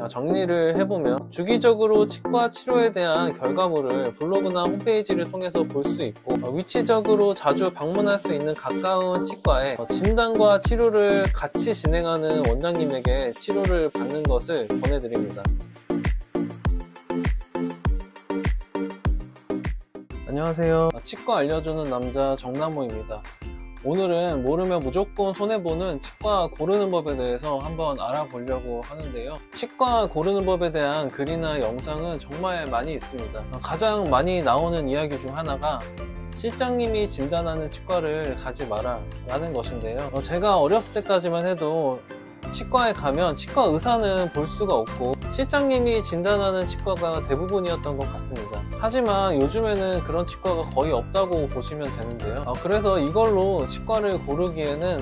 정리를 해보면 주기적으로 치과 치료에 대한 결과물을 블로그나 홈페이지를 통해서 볼 수 있고, 위치적으로 자주 방문할 수 있는 가까운 치과에 진단과 치료를 같이 진행하는 원장님에게 치료를 받는 것을 권해드립니다. 안녕하세요. 치과 알려주는 남자 정남호입니다. 오늘은 모르면 무조건 손해보는 치과 고르는 법에 대해서 한번 알아보려고 하는데요. 치과 고르는 법에 대한 글이나 영상은 정말 많이 있습니다. 가장 많이 나오는 이야기 중 하나가 실장님이 진단하는 치과를 가지 마라 라는 것인데요. 제가 어렸을 때까지만 해도 치과에 가면 치과 의사는 볼 수가 없고 실장님이 진단하는 치과가 대부분이었던 것 같습니다. 하지만 요즘에는 그런 치과가 거의 없다고 보시면 되는데요. 그래서 이걸로 치과를 고르기에는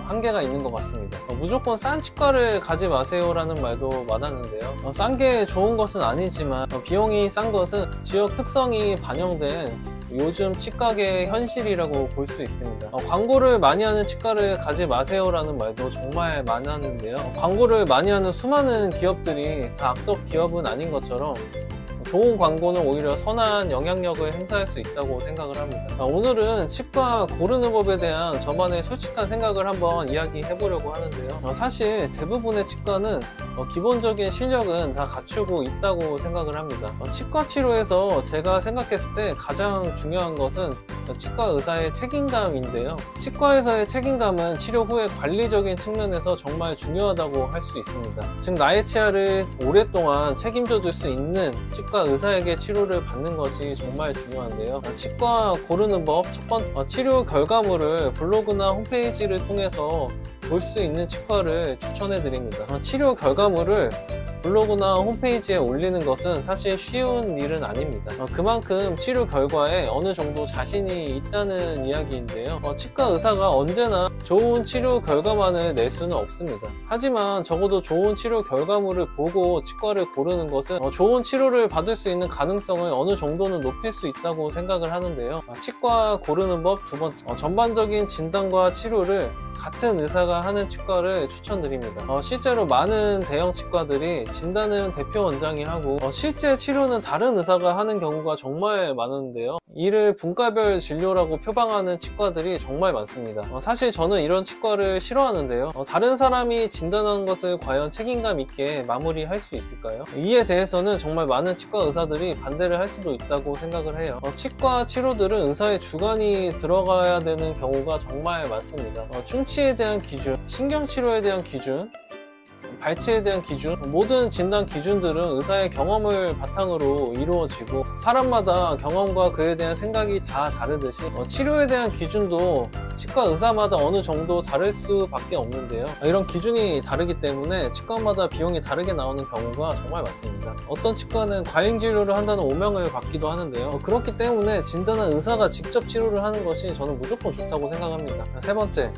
한계가 있는 것 같습니다. 무조건 싼 치과를 가지 마세요 라는 말도 많았는데요. 싼 게 좋은 것은 아니지만 비용이 싼 것은 지역 특성이 반영된 요즘 치과계의 현실이라고 볼 수 있습니다. 광고를 많이 하는 치과를 가지 마세요 라는 말도 정말 많이 하는데요. 광고를 많이 하는 수많은 기업들이 다 악덕 기업은 아닌 것처럼 좋은 광고는 오히려 선한 영향력을 행사할 수 있다고 생각을 합니다. 오늘은 치과 고르는 법에 대한 저만의 솔직한 생각을 한번 이야기해 보려고 하는데요. 사실 대부분의 치과는 기본적인 실력은 다 갖추고 있다고 생각을 합니다. 치과 치료에서 제가 생각했을 때 가장 중요한 것은 치과 의사의 책임감인데요. 치과에서의 책임감은 치료 후의 관리적인 측면에서 정말 중요하다고 할 수 있습니다. 즉 나의 치아를 오랫동안 책임져 줄 수 있는 치과 의사에게 치료를 받는 것이 정말 중요한데요. 치과 고르는 법 첫 번째, 치료 결과물을 블로그나 홈페이지를 통해서 볼 수 있는 치과를 추천해 드립니다. 치료 결과물을 블로그나 홈페이지에 올리는 것은 사실 쉬운 일은 아닙니다. 그만큼 치료 결과에 어느 정도 자신이 있다는 이야기인데요. 치과 의사가 언제나 좋은 치료 결과만을 낼 수는 없습니다. 하지만 적어도 좋은 치료 결과물을 보고 치과를 고르는 것은 좋은 치료를 받을 수 있는 가능성을 어느 정도는 높일 수 있다고 생각을 하는데요. 치과 고르는 법 두 번째, 전반적인 진단과 치료를 같은 의사가 하는 치과를 추천드립니다. 실제로 많은 대형 치과들이 진단은 대표 원장이 하고 실제 치료는 다른 의사가 하는 경우가 정말 많은데요. 이를 분과별 진료라고 표방하는 치과들이 정말 많습니다. 사실 저는 이런 치과를 싫어하는데요. 다른 사람이 진단하는 것을 과연 책임감 있게 마무리할 수 있을까요? 이에 대해서는 정말 많은 치과 의사들이 반대를 할 수도 있다고 생각을 해요. 치과 치료들은 의사의 주관이 들어가야 되는 경우가 정말 많습니다. 충치에 대한 기준, 신경치료에 대한 기준, 발치에 대한 기준, 모든 진단 기준들은 의사의 경험을 바탕으로 이루어지고 사람마다 경험과 그에 대한 생각이 다 다르듯이 치료에 대한 기준도 치과 의사마다 어느 정도 다를 수밖에 없는데요. 이런 기준이 다르기 때문에 치과마다 비용이 다르게 나오는 경우가 정말 많습니다. 어떤 치과는 과잉 진료를 한다는 오명을 받기도 하는데요. 그렇기 때문에 진단한 의사가 직접 치료를 하는 것이 저는 무조건 좋다고 생각합니다. 세 번째,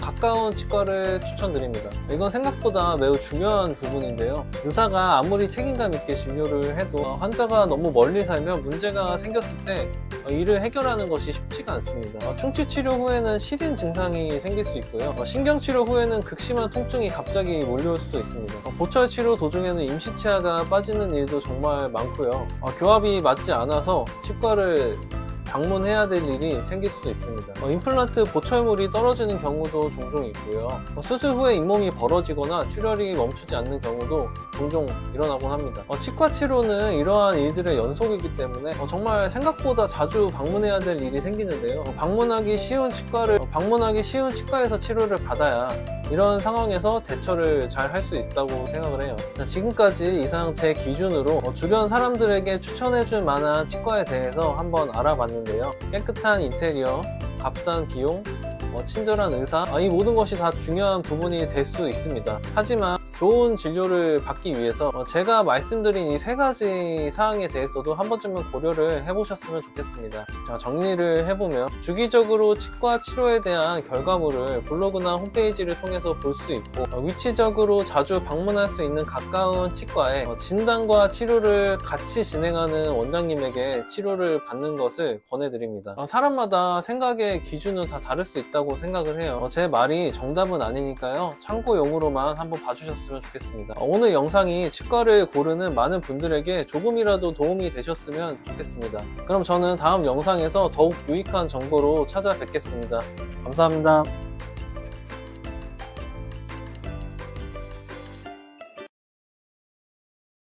가까운 치과를 추천드립니다. 이건 생각보다 매우 중요한 부분인데요. 의사가 아무리 책임감 있게 진료를 해도 환자가 너무 멀리 살면 문제가 생겼을 때 이를 해결하는 것이 쉽지가 않습니다. 충치 치료 후에는 시린 증상이 생길 수 있고요. 신경 치료 후에는 극심한 통증이 갑자기 몰려올 수도 있습니다. 보철 치료 도중에는 임시치아가 빠지는 일도 정말 많고요. 교합이 맞지 않아서 치과를 방문해야 될 일이 생길 수도 있습니다. 임플란트 보철물이 떨어지는 경우도 종종 있고요. 수술 후에 잇몸이 벌어지거나 출혈이 멈추지 않는 경우도 종종 일어나곤 합니다. 치과 치료는 이러한 일들의 연속이기 때문에 정말 생각보다 자주 방문해야 될 일이 생기는데요. 방문하기 쉬운 치과에서 치료를 받아야 이런 상황에서 대처를 잘 할 수 있다고 생각을 해요. 지금까지 이상 제 기준으로 주변 사람들에게 추천해줄 만한 치과에 대해서 한번 알아봤는데요. 깨끗한 인테리어, 값싼 비용, 친절한 의사, 이 모든 것이 다 중요한 부분이 될 수 있습니다. 하지만 좋은 진료를 받기 위해서 제가 말씀드린 이 세 가지 사항에 대해서도 한 번쯤은 고려를 해보셨으면 좋겠습니다. 자, 정리를 해보면 주기적으로 치과 치료에 대한 결과물을 블로그나 홈페이지를 통해서 볼 수 있고 위치적으로 자주 방문할 수 있는 가까운 치과에 진단과 치료를 같이 진행하는 원장님에게 치료를 받는 것을 권해드립니다. 사람마다 생각의 기준은 다 다를 수 있다고 생각을 해요. 제 말이 정답은 아니니까요. 참고용으로만 한번 봐주셨으면 주셨으면 좋겠습니다. 오늘 영상이 치과를 고르는 많은 분들에게 조금이라도 도움이 되셨으면 좋겠습니다. 그럼 저는 다음 영상에서 더욱 유익한 정보로 찾아뵙겠습니다. 감사합니다.